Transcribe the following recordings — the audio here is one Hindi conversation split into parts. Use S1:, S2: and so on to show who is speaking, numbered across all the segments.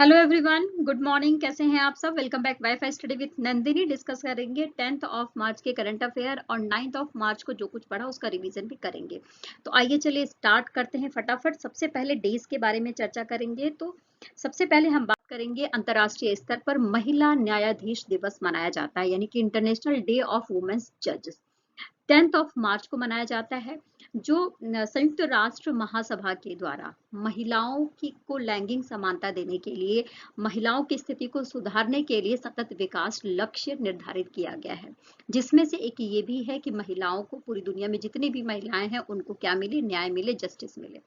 S1: Hello everyone, good morning. कैसे हैं आप सब? Welcome back wifi study with Nandini. Discuss करेंगे 10th ऑफ मार्च के करंट अफेयर और 9th ऑफ मार्च को जो कुछ पढ़ा उसका रिवीजन भी करेंगे। तो आइए चलिए स्टार्ट करते हैं फटाफट। सबसे पहले डेज के बारे में चर्चा करेंगे। तो सबसे पहले हम बात करेंगे अंतर्राष्ट्रीय स्तर पर महिला न्यायाधीश दिवस मनाया जाता है, यानी कि इंटरनेशनल डे ऑफ वुमेन्स जजेस 10th ऑफ मार्च को मनाया जाता है। जो संयुक्त राष्ट्र महासभा के द्वारा महिलाओं की को लैंगिक समानता देने के लिए, महिलाओं की स्थिति को सुधारने के लिए सतत विकास लक्ष्य निर्धारित किया गया है, जिसमें से एक ये भी है कि महिलाओं को, पूरी दुनिया में जितनी भी महिलाएं हैं उनको क्या मिले, न्याय मिले, जस्टिस मिले।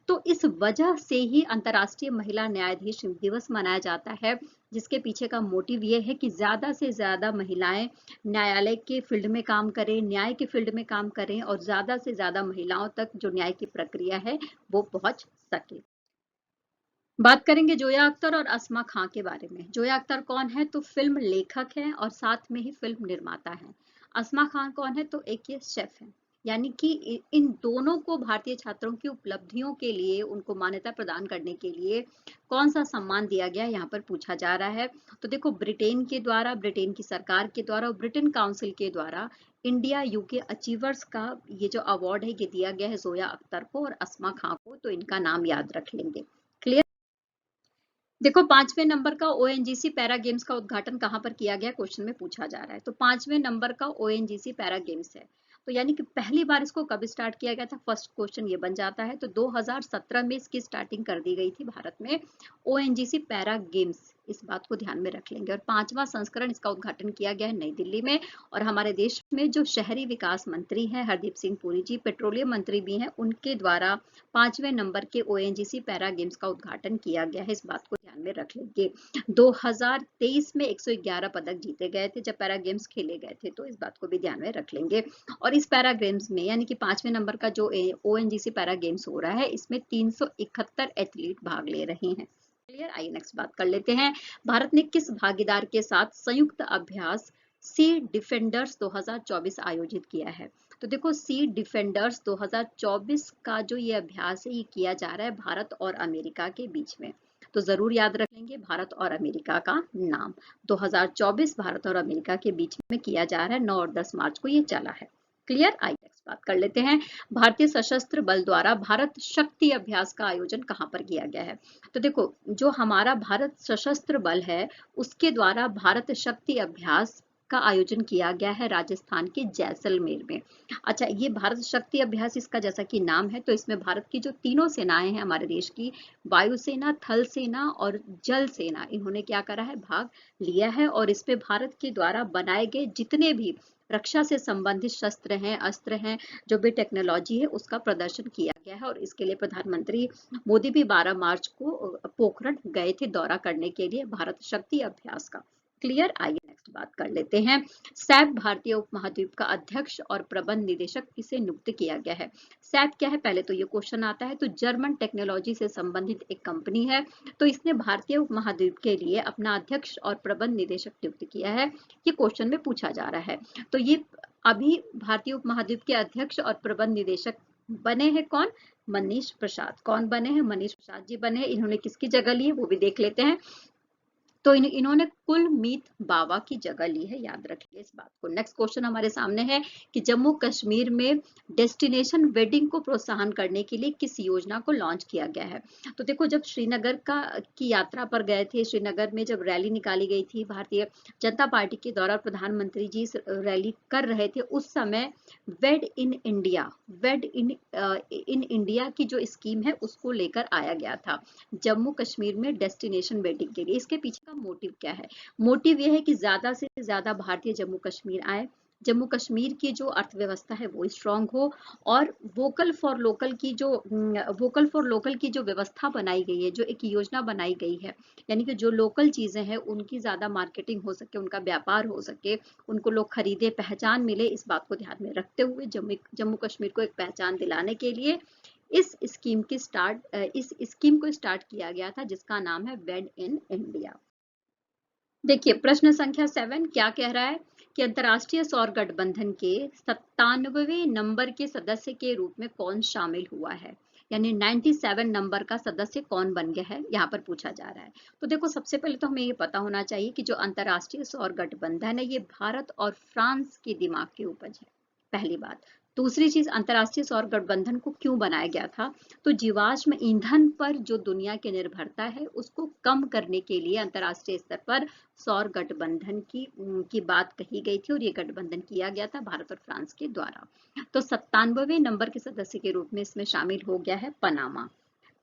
S1: तो इस वजह से ही अंतर्राष्ट्रीय महिला न्यायाधीश दिवस मनाया जाता है, जिसके पीछे का मोटिव ये है कि ज्यादा से ज्यादा महिलाएं न्यायालय के फील्ड में काम करें, न्याय के फील्ड में काम करें और ज्यादा से ज्यादा महिलाओं तक जो न्याय की प्रक्रिया है वो पहुंच सके। बात करेंगे जोया अख्तर और अस्मा खां के बारे में। जोया अख्तर कौन है? तो फिल्म लेखक है और साथ में ही फिल्म निर्माता है। अस्मा खान कौन है? तो एक ये शेफ है। यानी कि इन दोनों को भारतीय छात्रों की उपलब्धियों के लिए, उनको मान्यता प्रदान करने के लिए कौन सा सम्मान दिया गया, यहाँ पर पूछा जा रहा है। तो देखो, ब्रिटेन के द्वारा, ब्रिटेन की सरकार के द्वारा और ब्रिटेन काउंसिल के द्वारा इंडिया यूके अचीवर्स का ये जो अवार्ड है ये दिया गया है जोया अख्तर को और अस्मा खां को। तो इनका नाम याद रख लेंगे। क्लियर? देखो, 5वें नंबर का ओएनजीसी पैरा गेम्स का उद्घाटन कहाँ पर किया गया, क्वेश्चन में पूछा जा रहा है। तो 5वें नंबर का ओएनजीसी पैरा गेम्स है। तो यानी कि पहली बार इसको कब स्टार्ट किया गया था, फर्स्ट क्वेश्चन ये बन जाता है। तो 2017 में इसकी स्टार्टिंग कर दी गई थी भारत में, ओएनजीसी पैरा गेम्स। इस बात को ध्यान में रख लेंगे। और 5वां संस्करण इसका उद्घाटन किया गया है नई दिल्ली में। और हमारे देश में जो शहरी विकास मंत्री हैं हरदीप सिंह पुरी जी, पेट्रोलियम मंत्री भी हैं, उनके द्वारा 5वें नंबर के ओएनजीसी पैरा गेम्स का उद्घाटन किया गया है। इस बात को ध्यान में रख लेंगे। 2023 में 111 पदक जीते गए थे जब पैरा गेम्स खेले गए थे, तो इस बात को भी ध्यान में रख लेंगे। और इस पैरा गेम्स में, यानी कि 5वें नंबर का जो ओएनजीसी पैरा गेम्स हो रहा है, इसमें 371 एथलीट भाग ले रहे हैं। क्लियर? आइए नेक्स्ट बात कर लेते हैं। भारत ने किस भागीदार के साथ संयुक्त अभ्यास सी डिफेंडर्स 2024 आयोजित किया है? तो देखो, सी डिफेंडर्स 2024 का जो ये अभ्यास है ये किया जा रहा है भारत और अमेरिका के बीच में। तो जरूर याद रख लेंगे भारत और अमेरिका का नाम। 2024 भारत और अमेरिका के बीच में किया जा रहा है। 9 और 10 मार्च को ये चला है। क्लियर? आइए नेक्स्ट बात कर लेते हैं। भारतीय सशस्त्र बल द्वारा भारत शक्ति अभ्यास का आयोजन कहाँ पर किया गया है? तो देखो, जो हमारा भारत सशस्त्र बल है उसके द्वारा भारत शक्ति अभ्यास का आयोजन किया गया है राजस्थान के जैसलमेर में। अच्छा, ये भारत शक्ति अभ्यास, इसका जैसा कि नाम है, तो इसमें भारत की जो तीनों सेनाएं हैं हमारे देश की, वायुसेना, थल सेना और जल सेना, इन्होंने क्या करा है, भाग लिया है। और इसमें भारत के द्वारा बनाए गए जितने भी रक्षा से संबंधित शस्त्र हैं, अस्त्र हैं, जो भी टेक्नोलॉजी है, उसका प्रदर्शन किया गया है। और इसके लिए प्रधानमंत्री मोदी भी 12 मार्च को पोखरण गए थे दौरा करने के लिए भारत शक्ति अभ्यास का। क्लियर? आइए नेक्स्ट बात कर लेते हैं। सैप भारतीय उपमहाद्वीप का अध्यक्ष और प्रबंध निदेशक किसे नियुक्त किया गया है? सैप क्या है, पहले तो ये क्वेश्चन आता है। तो जर्मन टेक्नोलॉजी से संबंधित एक कंपनी है। तो इसने भारतीय उपमहाद्वीप के लिए अपना अध्यक्ष और प्रबंध निदेशक नियुक्त किया है। ये क्वेश्चन में पूछा जा रहा है। तो ये अभी भारतीय उपमहाद्वीप के अध्यक्ष और प्रबंध निदेशक बने हैं कौन? मनीष प्रसाद। कौन बने हैं? मनीष प्रसाद जी बने हैं। इन्होंने किसकी जगह ली है वो भी देख लेते हैं। तो इन्होंने कुलमीत बावा की जगह ली है, याद रखिए इस बात को। नेक्स्ट क्वेश्चन हमारे सामने है कि जम्मू कश्मीर में डेस्टिनेशन वेडिंग को प्रोत्साहन करने के लिए किस योजना को लॉन्च किया गया है? तो देखो, जब श्रीनगर की यात्रा पर गए थे, श्रीनगर में जब रैली निकाली गई थी भारतीय जनता पार्टी के द्वारा, प्रधानमंत्री जी रैली कर रहे थे, उस समय वेड in India, Wade in India की जो स्कीम है उसको लेकर आया गया था जम्मू कश्मीर में डेस्टिनेशन वेडिंग के लिए। इसके पीछे का मोटिव क्या है? मोटिव यह है कि ज्यादा से ज्यादा भारतीय जम्मू कश्मीर आए, जम्मू कश्मीर की जो अर्थव्यवस्था है वो स्ट्रांग हो, और वोकल फॉर लोकल की जो व्यवस्था बनाई गई है, जो एक योजना बनाई गई है, यानी कि जो लोकल चीजें हैं उनकी ज्यादा मार्केटिंग हो सके, उनका व्यापार हो सके, उनको लोग खरीदे, पहचान मिले, इस बात को ध्यान में रखते हुए जम्मू कश्मीर को एक पहचान दिलाने के लिए इस स्कीम को स्टार्ट किया गया था, जिसका नाम है वेड इन इंडिया। देखिए, प्रश्न संख्या 7 क्या कह रहा है कि अंतरराष्ट्रीय सौर गठबंधन के 97वें नंबर के सदस्य के रूप में कौन शामिल हुआ है? यानी 97 नंबर का सदस्य कौन बन गया है, यहाँ पर पूछा जा रहा है। तो देखो सबसे पहले तो हमें ये पता होना चाहिए कि जो अंतर्राष्ट्रीय सौर गठबंधन है ये भारत और फ्रांस के दिमाग की उपज है, पहली बात। दूसरी चीज, अंतर्राष्ट्रीय सौर गठबंधन को क्यों बनाया गया था, तो जीवाश्म ईंधन पर जो दुनिया की निर्भरता है उसको कम करने के लिए अंतर्राष्ट्रीय स्तर पर सौर गठबंधन की बात कही गई थी, और ये गठबंधन किया गया था भारत और फ्रांस के द्वारा। तो 97वें नंबर के सदस्य के रूप में इसमें शामिल हो गया है पनामा।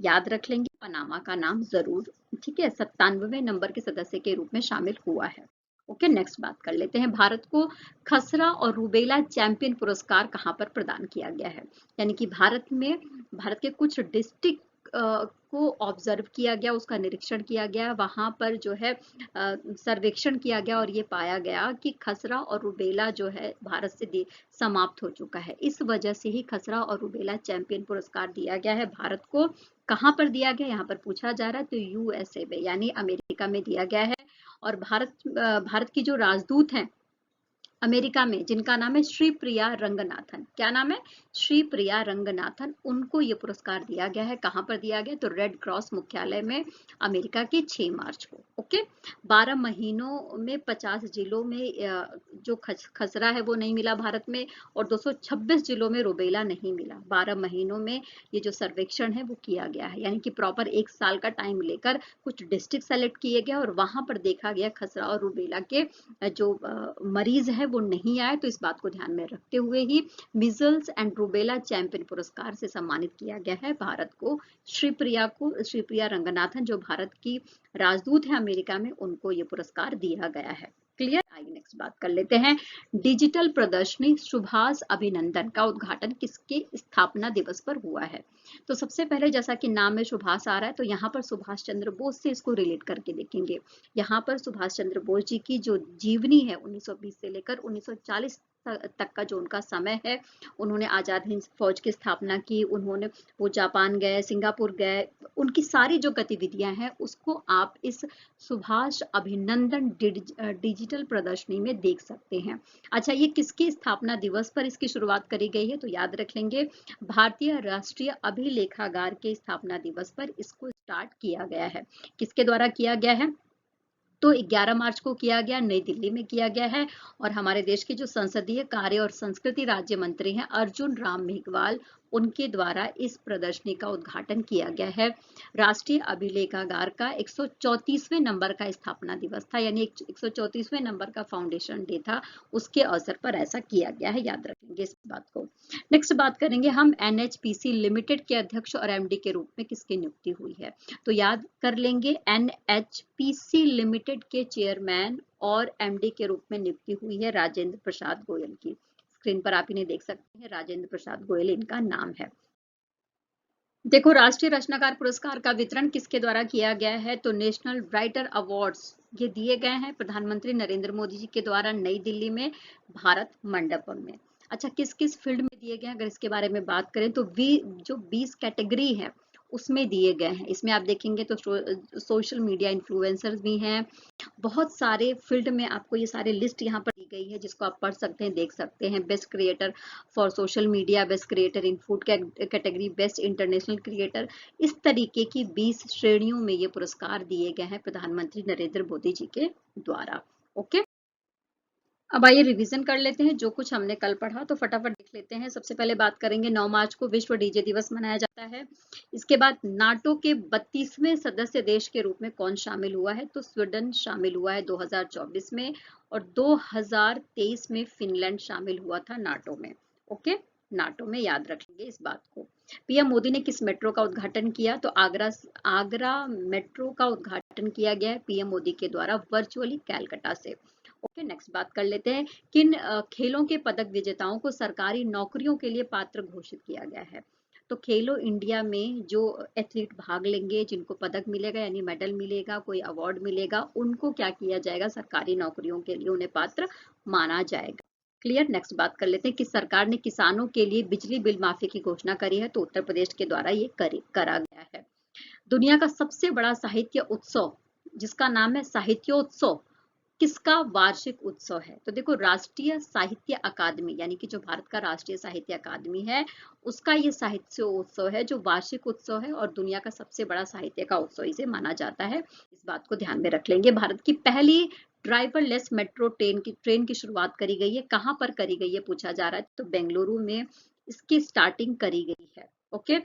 S1: याद रख लेंगे पनामा का नाम जरूर, ठीक है, 97वें नंबर के सदस्य के रूप में शामिल हुआ है। ओके, नेक्स्ट बात कर लेते हैं, भारत को खसरा और रूबेला चैंपियन पुरस्कार कहाँ पर प्रदान किया गया है। यानी कि भारत के कुछ डिस्ट्रिक्ट को ऑब्जर्व किया गया, उसका निरीक्षण किया गया, वहां पर जो है सर्वेक्षण किया गया और ये पाया गया कि खसरा और रूबेला जो है भारत से समाप्त हो चुका है। इस वजह से ही खसरा और रूबेला चैंपियन पुरस्कार दिया गया है भारत को। कहाँ पर दिया गया, यहाँ पर पूछा जा रहा है, तो यूएसए में यानी अमेरिका में दिया गया है। और भारत की जो राजदूत हैं अमेरिका में, जिनका नाम है श्री प्रिया रंगनाथन, क्या नाम है, श्री प्रिया रंगनाथन, उनको ये पुरस्कार दिया गया है। कहाँ पर दिया गया, तो रेड क्रॉस मुख्यालय में अमेरिका के 6 मार्च को। ओके, 12 महीनों में 50 जिलों में जो खसरा है वो नहीं मिला भारत में, और 226 जिलों में रुबेला नहीं मिला। 12 महीनों में ये जो सर्वेक्षण है वो किया गया है, यानी कि प्रॉपर 1 साल का टाइम लेकर कुछ डिस्ट्रिक्ट सेलेक्ट किए गए और वहां पर देखा गया खसरा और रुबेला के जो मरीज है वो नहीं आए। तो इस बात को ध्यान में रखते हुए ही मीजल्स एंड रूबेला चैंपियन पुरस्कार से सम्मानित किया गया है भारत को। श्री प्रिया रंगनाथन जो भारत की राजदूत है अमेरिका में, उनको ये पुरस्कार दिया गया है। क्लियर, आइए नेक्स्ट बात कर लेते हैं, डिजिटल प्रदर्शनी सुभाष अभिनंदन का उद्घाटन किसके स्थापना दिवस पर हुआ है। तो सबसे पहले जैसा कि नाम में सुभाष आ रहा है, तो यहाँ पर सुभाष चंद्र बोस से इसको रिलेट करके देखेंगे। यहाँ पर सुभाष चंद्र बोस जी की जो जीवनी है 1920 से लेकर 1940 तक का जो उनका समय है, उन्होंने आजाद हिंद फौज की स्थापना की, उन्होंने वो जापान गए, सिंगापुर गए, उनकी सारी जो गतिविधियां हैं उसको आप इस सुभाष अभिनंदन डिजिटल प्रदर्शनी में देख सकते हैं। अच्छा, ये किसकी स्थापना दिवस पर इसकी शुरुआत करी गई है, तो याद रख लेंगे भारतीय राष्ट्रीय अभिलेखागार के स्थापना दिवस पर इसको स्टार्ट किया गया है। किसके द्वारा किया गया है, तो 11 मार्च को किया गया, नई दिल्ली में किया गया है। और हमारे देश के जो संसदीय कार्य और संस्कृति राज्य मंत्री हैं अर्जुन राम मेघवाल, उनके द्वारा इस प्रदर्शनी का उद्घाटन किया गया है। राष्ट्रीय अभिलेखागार का 134वें नंबर का स्थापना दिवस था, यानी 134वें नंबर का फाउंडेशन डे था, उसके अवसर पर ऐसा किया गया है, याद रखेंगे इस बात को। नेक्स्ट बात करेंगे हम, एनएचपीसी लिमिटेड के अध्यक्ष और एमडी के रूप में किसकी नियुक्ति हुई है, तो याद कर लेंगे एनएचपीसी लिमिटेड के चेयरमैन और एमडी के रूप में नियुक्ति हुई है राजेंद्र प्रसाद गोयल की। स्क्रीन पर आप इन्हें देख सकते हैं, राजेंद्र प्रसाद गोयल इनका नाम है। देखो, राष्ट्रीय रचनाकार पुरस्कार का वितरण किसके द्वारा किया गया है, तो नेशनल राइटर अवार्ड्स ये दिए गए हैं प्रधानमंत्री नरेंद्र मोदी जी के द्वारा नई दिल्ली में भारत मंडपम में। अच्छा, किस किस फील्ड में दिए गए हैं, अगर इसके बारे में बात करें तो जो 20 कैटेगरी है उसमें दिए गए हैं। इसमें आप देखेंगे तो सोशल मीडिया इन्फ्लुएंसर्स भी हैं, बहुत सारे फील्ड में आपको ये सारे लिस्ट यहाँ पर दी गई है, जिसको आप पढ़ सकते हैं, देख सकते हैं। Best creator for social media, best creator in food category, best international creator, इस तरीके की 20 श्रेणियों में ये पुरस्कार दिए गए हैं प्रधानमंत्री नरेंद्र मोदी जी के द्वारा। ओके, अब आइए रिवीजन कर लेते हैं जो कुछ हमने कल पढ़ा, तो फटाफट देख लेते हैं। सबसे पहले बात करेंगे 9 मार्च को विश्व डीजे दिवस मनाया जाता है। इसके बाद नाटो के 32वें सदस्य देश के रूप में कौन शामिल हुआ है, तो स्वीडन शामिल हुआ है 2024 में, और 2023 में फिनलैंड शामिल हुआ था नाटो में। ओके, नाटो में, याद रखेंगे इस बात को। पीएम मोदी ने किस मेट्रो का उद्घाटन किया, तो आगरा मेट्रो का उद्घाटन किया गया है पीएम मोदी के द्वारा वर्चुअली कैलकाटा से। ओके, नेक्स्ट बात कर लेते हैं, किन खेलों के पदक विजेताओं को सरकारी नौकरियों के लिए पात्र घोषित किया गया है। तो खेलो इंडिया में जो एथलीट भाग लेंगे, जिनको पदक मिलेगा यानी मेडल मिलेगा, कोई अवार्ड मिलेगा, उनको क्या किया जाएगा, सरकारी नौकरियों के लिए उन्हें पात्र माना जाएगा। क्लियर, नेक्स्ट बात कर लेते हैं कि सरकार ने किसानों के लिए बिजली बिल माफी की घोषणा करी है, तो उत्तर प्रदेश के द्वारा ये करा गया है। दुनिया का सबसे बड़ा साहित्य उत्सव जिसका नाम है साहित्योत्सव किसका वार्षिक उत्सव है? तो देखो, राष्ट्रीय साहित्य अकादमी, यानी कि जो भारत का राष्ट्रीय साहित्य अकादमी है, उसका ये साहित्य उत्सव है जो वार्षिक उत्सव है, और दुनिया का सबसे बड़ा साहित्य का उत्सव इसे माना जाता है। इस बात को ध्यान में रख लेंगे। भारत की पहली ड्राइवरलेस मेट्रो ट्रेन की शुरुआत करी गई है। कहाँ पर करी गई है पूछा जा रहा है, तो बेंगलुरु में इसकी स्टार्टिंग करी गई है। ओके।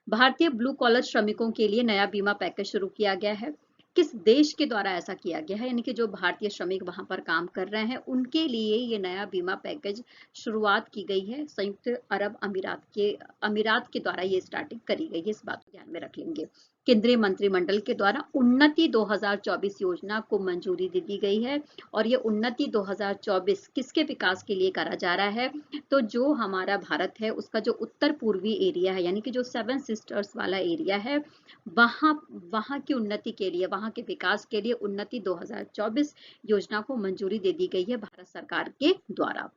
S1: भारतीय ब्लू कॉलर श्रमिकों के लिए नया बीमा पैकेज शुरू किया गया है। किस देश के द्वारा ऐसा किया गया है, यानी कि जो भारतीय श्रमिक वहां पर काम कर रहे हैं उनके लिए ये नया बीमा पैकेज शुरुआत की गई है। संयुक्त अरब अमीरात के द्वारा ये स्टार्टिंग करी गई है। इस बात को ध्यान में रख लेंगे। केंद्रीय मंत्रिमंडल के द्वारा उन्नति 2024 योजना को मंजूरी दे दी गई है, और ये उन्नति 2024 किसके विकास के लिए करा जा रहा है, तो जो हमारा भारत है उसका जो उत्तर पूर्वी एरिया है, यानी कि जो 7 सिस्टर्स वाला एरिया है, वहां वहां की उन्नति के लिए, वहां के विकास के लिए उन्नति 2024 योजना को मंजूरी दे दी गई है भारत सरकार के द्वारा।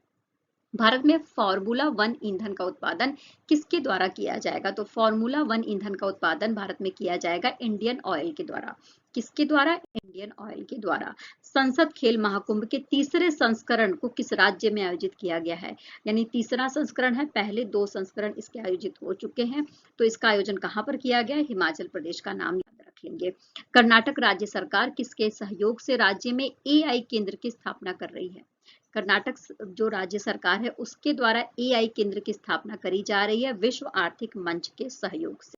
S1: भारत में फार्मूला 1 ईंधन का उत्पादन किसके द्वारा किया जाएगा, तो फार्मूला 1 ईंधन का उत्पादन भारत में किया जाएगा इंडियन ऑयल के द्वारा। किसके द्वारा? इंडियन ऑयल के द्वारा। संसद खेल महाकुंभ के तीसरे संस्करण को किस राज्य में आयोजित किया गया है, यानी तीसरा संस्करण है, पहले 2 संस्करण इसके आयोजित हो चुके हैं, तो इसका आयोजन कहाँ पर किया गया? हिमाचल प्रदेश का नाम याद रख लेंगे। कर्नाटक राज्य सरकार किसके सहयोग से राज्य में एआई केंद्र की स्थापना कर रही है? कर्नाटक जो राज्य सरकार है उसके द्वारा एआई केंद्र की स्थापना करी जा रही है विश्व आर्थिक मंच के सहयोग से।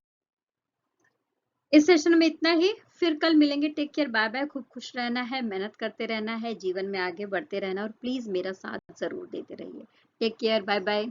S1: इस सेशन में इतना ही, फिर कल मिलेंगे। Take care, bye bye. खूब खुश रहना है, मेहनत करते रहना है, जीवन में आगे बढ़ते रहना, और प्लीज मेरा साथ जरूर देते रहिए। Take care, bye bye.